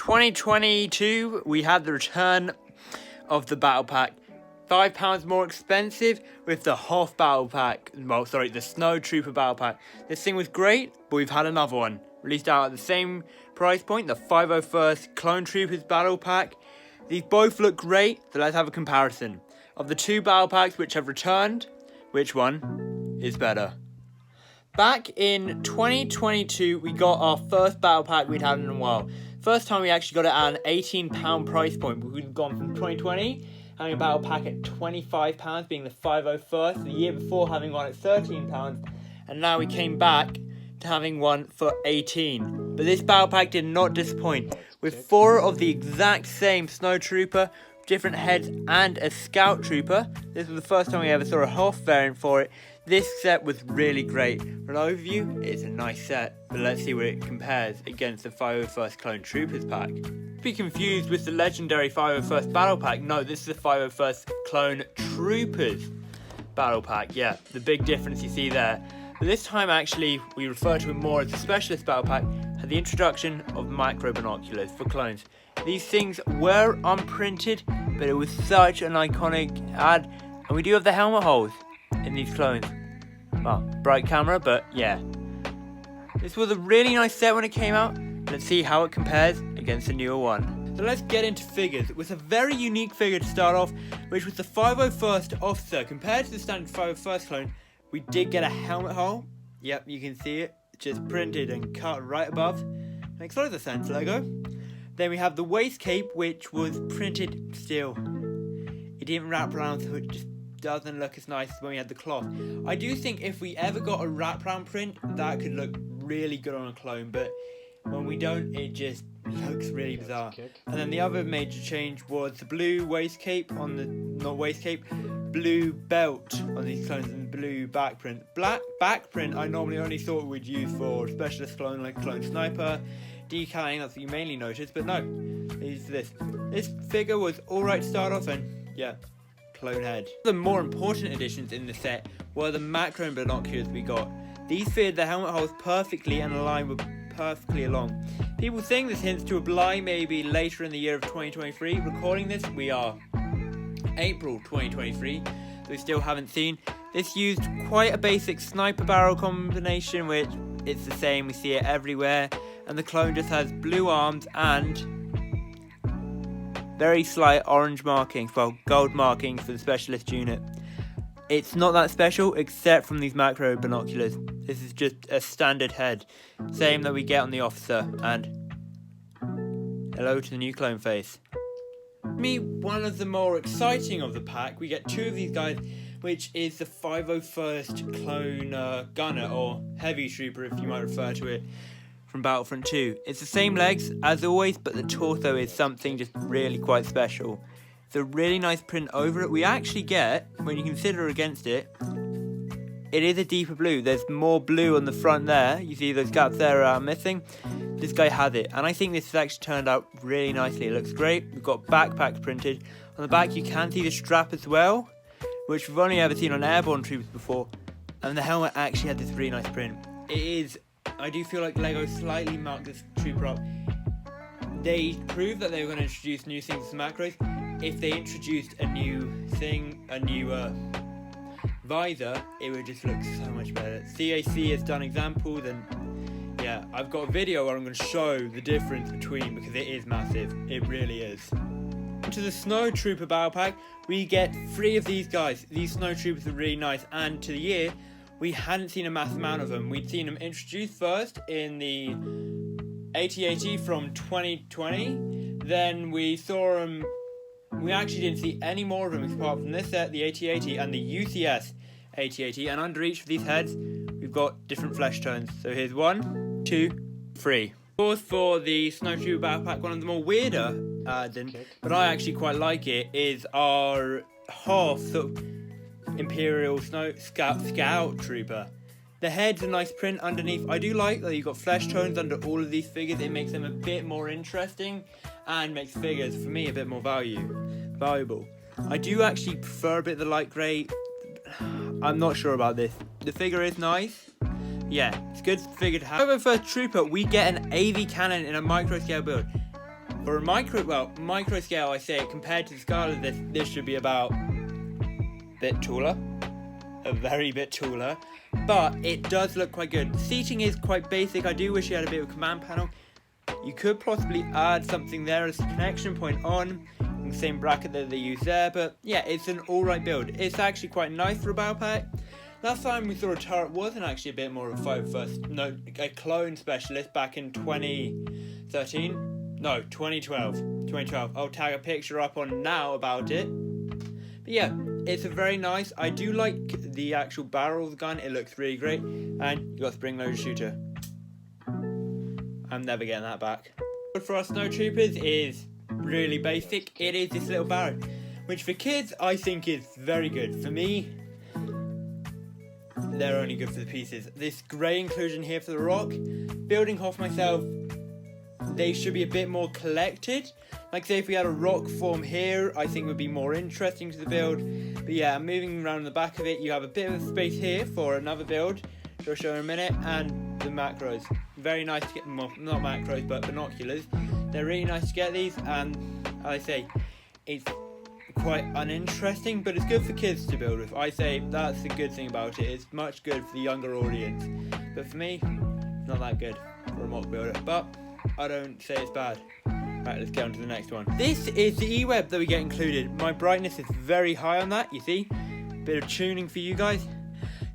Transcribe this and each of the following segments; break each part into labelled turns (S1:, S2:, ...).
S1: 2022, we had the return of the Battle Pack. £5 more expensive with the Hoth Battle Pack. Well, sorry, the Snow Trooper Battle Pack. This thing was great, but we've had another one. Released out at the same price point, the 501st Clone Troopers Battle Pack. These both look great, so let's have a comparison. Of the two Battle Packs which have returned, which one is better? Back in 2022, we got our first Battle Pack we'd had in a while. First time we actually got it at an £18 price point. We've gone from 2020 having a Battle Pack at £25, being the 501st, the year before having one at £13, and now we came back to having one for 18. But this Battle Pack did not disappoint, with 4 of the exact same Snow Trooper, different heads, and a Scout Trooper. This was the first time we ever saw a Hoth variant for it. This set was really great. For an overview, it's a nice set, but let's see where it compares against the 501st Clone Troopers pack. Be confused with the legendary 501st Battle Pack. No, this is the 501st Clone Troopers Battle Pack. Yeah, the big difference you see there. But this time actually, we refer to it more as the Specialist Battle Pack, had the introduction of macro binoculars for clones. These things were unprinted, but it was such an iconic ad, and we do have the helmet holes in these clones. Well, bright camera, but yeah. This was a really nice set when it came out. Let's see how it compares against the newer one. So let's get into figures. It was a very unique figure to start off, which was the 501st officer. Compared to the standard 501st clone, we did get a helmet hole. Yep, you can see it, just printed and cut right above. Makes loads of sense, Lego. Then we have the waist cape, which was printed still. It didn't wrap around, so it just doesn't look as nice as when we had the cloth. I do think if we ever got a wraparound print, that could look really good on a clone, but when we don't, it just looks really bizarre. And then the other major change was the blue waist cape on the, not waist cape, blue belt on these clones and blue back print. Black back print I normally only thought we'd use for specialist clone like Clone Sniper, decaling, that's what you mainly noticed, but no, they used this. This figure was alright to start off, and yeah, clone head. The more important additions in the set were the macro binoculars we got. These fitted the helmet holes perfectly and aligned with perfectly along. People think this hints to a Bly maybe later in the year of 2023. Recording this, we are April 2023, so we still haven't seen. This used quite a basic sniper barrel combination, which it's the same, we see it everywhere, and the clone just has blue arms and very slight orange markings, well, gold markings for the specialist unit. It's not that special except from these macro binoculars. This is just a standard head, same that we get on the officer, and hello to the new clone face. Me, one of the more exciting of the pack, we get 2 of these guys, which is the 501st Clone Gunner, or Heavy Trooper if you might refer to it, from Battlefront 2. It's the same legs as always, but the torso is something just really quite special. It's a really nice print over it. We actually get, when you consider against it, it is a deeper blue. There's more blue on the front there. You see those gaps there are missing. This guy has it, and I think this has actually turned out really nicely. It looks great. We've got backpacks printed. On the back you can see the strap as well, which we've only ever seen on airborne troopers before, and the helmet actually had this really nice print. It is, I do feel like Lego slightly marked this trooper up. They proved that they were going to introduce new things to macros. If they introduced a new thing, a new visor, it would just look so much better. CAC has done examples, and yeah, I've got a video where I'm going to show the difference between, because it is massive, it really is. To the Snow Trooper Battle Pack, we get 3 of these guys. These Snow Troopers are really nice, and to the year, we hadn't seen a massive amount of them. We'd seen them introduced first in the AT-AT from 2020, then we saw them, we actually didn't see any more of them apart from this set, the AT-AT and the UCS AT-AT, and under each of these heads we've got different flesh tones. So here's 1, 2, 3. Of course, for the Snow Trooper Battle Pack, one of the more weirder but I actually quite like it, is our Hoth sort of Imperial Scout Trooper. The head's a nice print underneath. I do like that you've got flesh tones under all of these figures. It makes them a bit more interesting and makes figures, for me, a bit more valuable. I do actually prefer a bit of the light grey. I'm not sure about this. The figure is nice. Yeah, it's a good figure to have. However, for Trooper, we get an AV cannon in a micro scale build. For a micro scale, I say compared to the scale of this should be about a bit taller, a very bit taller, but it does look quite good. The seating is quite basic. I do wish you had a bit of a command panel. You could possibly add something there as a connection point on in the same bracket that they use there, but yeah, it's an alright build. It's actually quite nice for a battle pack. Last time we saw a turret wasn't actually a bit more of a clone specialist back in 2013. No, 2012. I'll tag a picture up on now about it. But yeah, it's a very nice. I do like the actual barrel of the gun. It looks really great. And you got spring loaded shooter. I'm never getting that back. But for our snow troopers is really basic. It is this little barrel, which for kids I think is very good. For me, they're only good for the pieces. This grey inclusion here for the rock, building Hoff myself, they should be a bit more collected. Like say if we had a rock form here, I think would be more interesting to the build. But yeah, moving around the back of it, you have a bit of space here for another build, which I'll show in a minute, and the macros. Very nice to get, well, not macros, but binoculars. They're really nice to get these, and as I say, it's quite uninteresting, but it's good for kids to build with. I say that's the good thing about it. It's much good for the younger audience. But for me, not that good for a mock builder. But I don't say it's bad. Right, let's get on to the next one. This is the E-web that we get included. My brightness is very high on that, you see. Bit of tuning for you guys.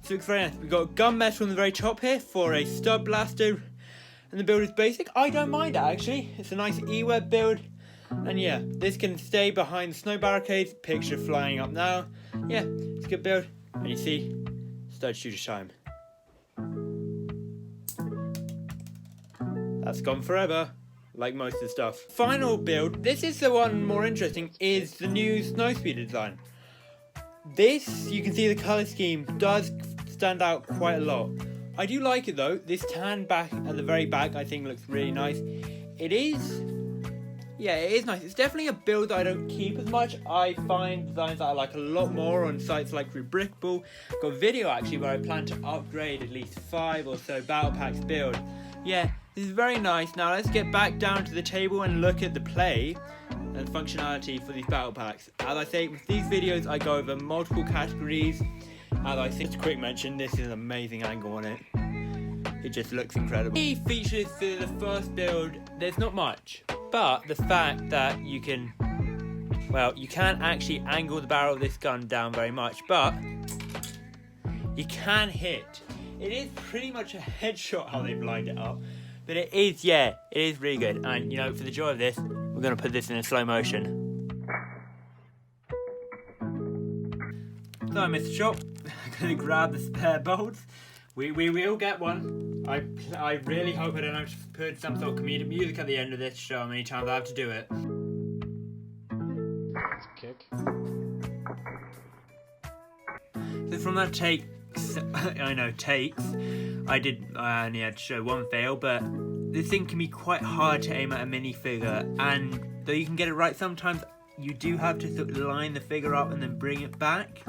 S1: So it looks very nice. We've got gunmetal on the very top here for a stub blaster. And the build is basic. I don't mind it actually. It's a nice E-web build. And yeah, this can stay behind the snow barricades. Picture flying up now. Yeah, it's a good build. And you see, stud shooter time. That's gone forever, like most of the stuff. Final build, this is the one more interesting, is the new snow speeder design. This, you can see the colour scheme does stand out quite a lot. I do like it though. This tan back at the very back I think looks really nice. It is nice. It's definitely a build that I don't keep as much. I find designs that I like a lot more on sites like Rubrickable. Got a video actually where I plan to upgrade at least 5 or so battle packs build. Yeah, this is very nice. Now let's get back down to the table and look at the play and functionality for these battle packs. As I say, with these videos I go over multiple categories. As I think, just a quick mention, this is an amazing angle on it. It just looks incredible. Key features for the first build, there's not much. But the fact that you can, well, you can't actually angle the barrel of this gun down very much, but you can hit. It is pretty much a headshot how they've lined it up, but it is, yeah, it is really good. And you know, for the joy of this, we're going to put this in a slow motion. So I missed a shot. I'm going to grab the spare bolts. We will get one. I really hope I don't have to put some sort of comedic music at the end of this to show how many times I have to do it.
S2: That's a kick.
S1: So from that takes, I only had to show one fail, but this thing can be quite hard to aim at a minifigure, and though you can get it right sometimes, you do have to sort of line the figure up and then bring it back,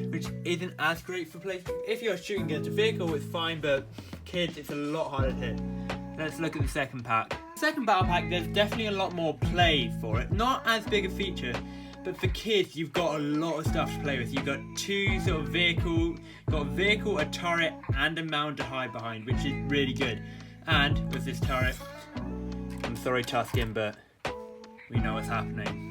S1: which isn't as great for placement. If you're shooting against a vehicle, it's fine, but kids, it's a lot harder to hit. Let's look at the second pack. The second battle pack, there's definitely a lot more play for it. Not as big a feature, but for kids, you've got a lot of stuff to play with. You've got two sort of a turret, and a mound to hide behind, which is really good. And with this turret, I'm sorry Tuscan, but we know what's happening.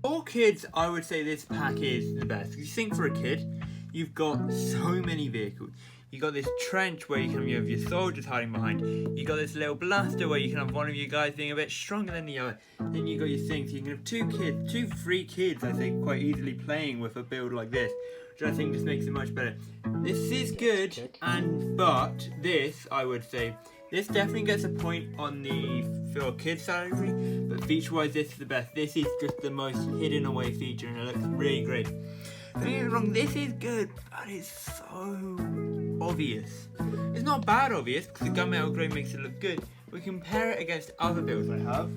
S1: For kids, I would say this pack is the best. If you think for a kid, you've got so many vehicles. You've got this trench where you can have your soldiers hiding behind. You've got this little blaster where you can have one of you guys being a bit stronger than the other. Then you've got your things. You can have three kids, I think, quite easily playing with a build like this, which I think just makes it much better. This is good, but this, I would say, this definitely gets a point on the for kids category, but feature-wise, this is the best. This is just the most hidden away feature, and it looks really great. Don't get me wrong, this is good, but it's so obvious. It's not bad obvious, because the gunmetal grey makes it look good. We compare it against other builds I have.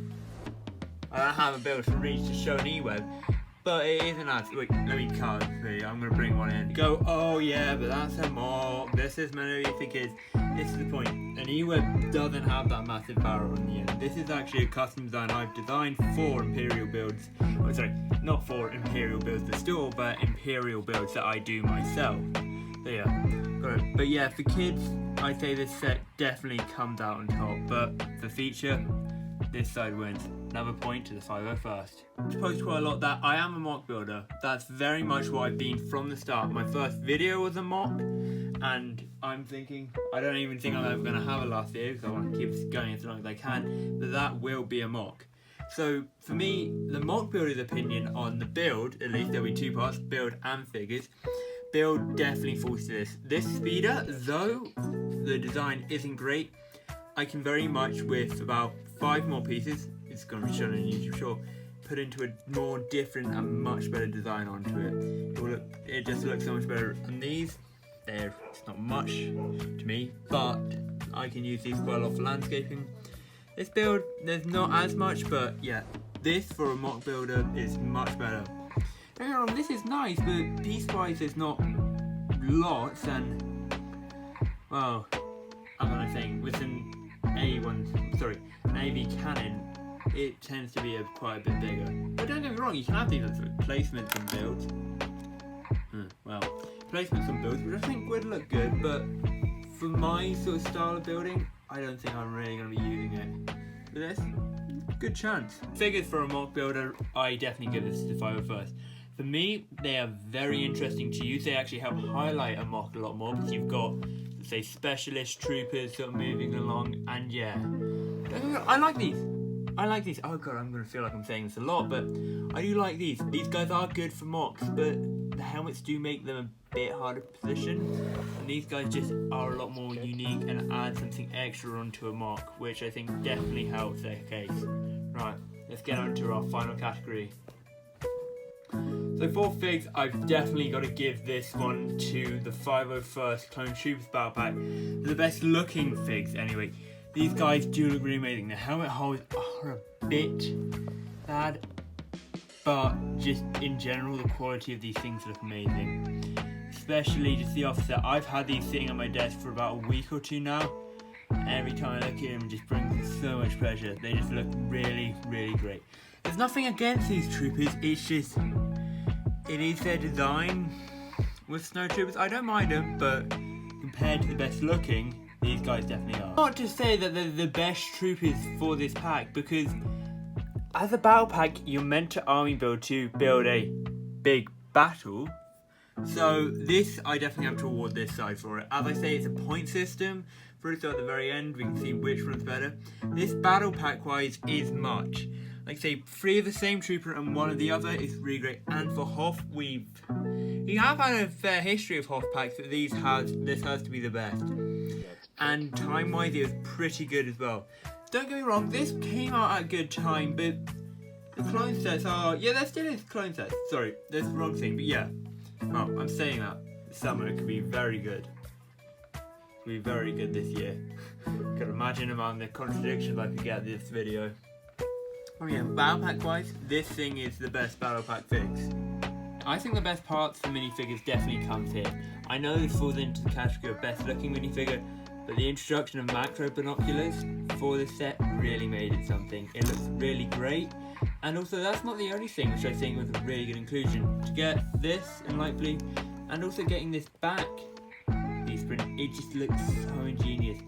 S1: I don't have a build for Reach to show an E-web, but it isn't as... Wait, let me cut for I'm gonna bring one in. Go, oh yeah, but that's a mock. This is meant to be for kids. This is the point. An E-Web doesn't have that massive barrel on the end. This is actually a custom design I've designed for Imperial builds. Oh, sorry, not for Imperial builds the store, but Imperial builds that I do myself. So yeah, got it. But yeah, for kids, I'd say this set definitely comes out on top. But for feature, this side wins. Another point to the 501st. I post quite a lot that I am a mock builder. That's very much what I've been from the start. My first video was a mock, and I'm thinking, I don't even think I'm ever going to have a last video because I want to keep this going as long as I can, but that will be a mock. So for me, the mock builder's opinion on the build, at least there'll be two parts, build and figures. Build definitely falls to this. This speeder, though the design isn't great, I can very much, with about 5 more pieces, it's going to be shown on YouTube short, put into a more different and much better design onto it. It just looks so much better. And these, it's not much to me, but I can use these quite a lot for landscaping. This build, there's not as much, but yeah, this for a mock builder is much better. Don't get me wrong, this is nice, but piece-wise there's not lots, and well, I'm gonna say with an AV cannon, it tends to be quite a bit bigger. But don't get me wrong, you can have these as placements and builds. Placements and builds, which I think would look good, but for my sort of style of building, I don't think I'm really going to be using it. For this, good chance. Figures for a mock builder, I definitely give this to 501st. For me, they are very interesting to use. They actually help highlight a mock a lot more because you've got, let's say, specialist troopers sort of moving along, and yeah. I like these. Oh god, I'm going to feel like I'm saying this a lot, but I do like these. These guys are good for mocks, but the helmets do make them a bit harder to position, and these guys just are a lot more unique and add something extra onto a mock, which I think definitely helps their case. Right, let's get on to our final category. So for figs, I've definitely got to give this one to the 501st Clone Troopers Battle Pack. They're the best looking figs anyway. These guys do look really amazing. The helmet holes are a bit bad, but just in general, the quality of these things look amazing. Especially just the offset. I've had these sitting on my desk for about a week or two now. Every time I look at them, it just brings me so much pleasure. They just look really, really great. There's nothing against these troopers, it's just, it is their design with snow troopers. I don't mind them, but compared to the best looking, these guys definitely are. Not to say that they're the best troopers for this pack, because as a battle pack, you're meant to army build to build a big battle. So this, I definitely have to award this side for it. As I say, it's a point system. First at the very end, we can see which one's better. This battle pack wise is much. Like say, 3 of the same trooper and 1 of the other is really great. And for Hoth, we have had a fair history of Hoth packs, but this has to be the best. And time-wise, it was pretty good as well. Don't get me wrong, this came out at a good time, but the clone sets are... Yeah, there still is clone sets. Sorry, that's the wrong thing, but yeah. Well, I'm saying that. Summer could be very good. Could be very good this year. Could imagine among the contradictions I could get at this video. Oh yeah, battle pack wise, this thing is the best battle pack fix. I think the best parts for minifigures definitely comes here. I know this falls into the category of best looking minifigure, but the introduction of macro binoculars for this set really made it something. It looks really great, and also that's not the only thing which I think was a really good inclusion. To get this in light blue, and also getting this back piece print, it just looks so ingenious.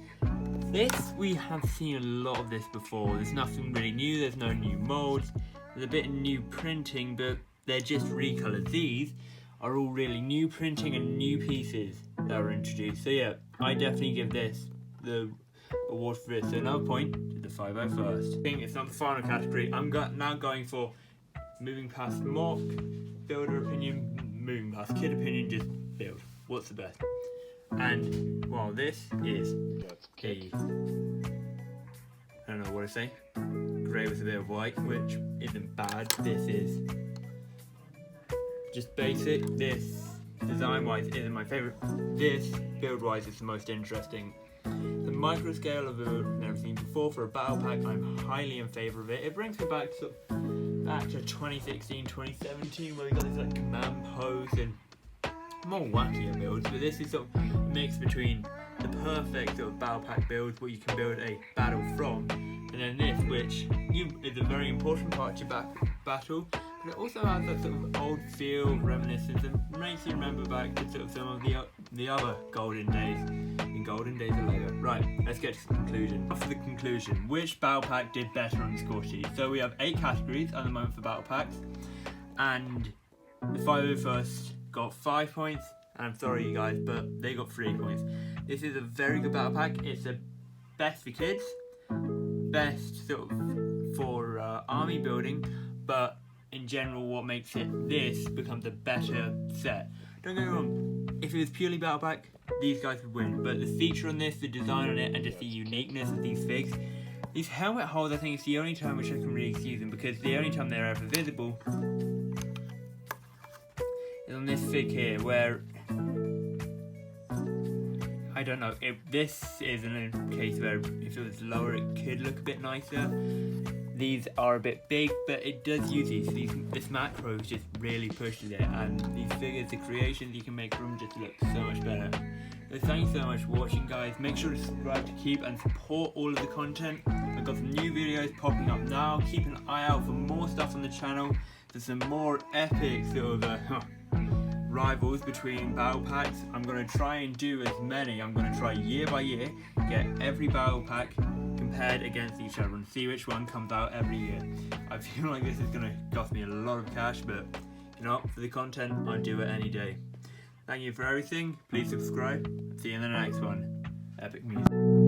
S1: This, we have seen a lot of this before. There's nothing really new, there's no new molds, there's a bit of new printing, but they're just recolors. These are all really new printing and new pieces that were introduced. So yeah, I definitely give this the award for this. So another point to the 501st. I think it's not the final category. I'm now going for moving past mock, builder opinion, moving past kid opinion, just build. What's the best? And well, this is a, I don't know what to say, grey with a bit of white, which isn't bad. This is just basic. This design wise isn't my favourite. This build wise is the most interesting. The micro scale of build I've never seen before for a battle pack. I'm highly in favour of it. It brings me back to 2016, 2017, where we got this like command pose, and more wackier builds, but this is sort of a mix between the perfect sort of battle pack build, where you can build a battle from, and then this, which is a very important part to your battle, but it also has that sort of old feel, reminiscence, and makes you remember back to sort of some of the other golden days, in golden days or later. Right, let's get to the conclusion. After the conclusion, which battle pack did better on the score sheet? So we have 8 categories at the moment for battle packs, and the 501st got 5 points, and I'm sorry you guys, but they got 3 points. This is a very good battle pack. It's the best for kids, best sort of for army building, but in general what makes this becomes a better set. Don't get me wrong, if it was purely battle pack, these guys would win, but the feature on this, the design on it, and just the uniqueness of these figs, these helmet holes, I think it's the only time which I can really use them, because the only time they're ever visible is on this fig here, where I don't know, if this is in a case where if it was lower it could look a bit nicer. These are a bit big, but it does use this macro just really pushes it, and these figures, the creations you can make from just look so much better. So thank you so much for watching, guys. Make sure to subscribe to keep and support all of the content. I've got some new videos popping up now. Keep an eye out for more stuff on the channel. There's some more epic sort of rivals between battle packs. I'm going to try and do as many. I'm going to try year by year, get every battle pack compared against each other and see which one comes out every year. I feel like this is going to cost me a lot of cash, but you know, for the content, I'd do it any day. Thank you for everything. Please subscribe. See you in the next one. Epic music.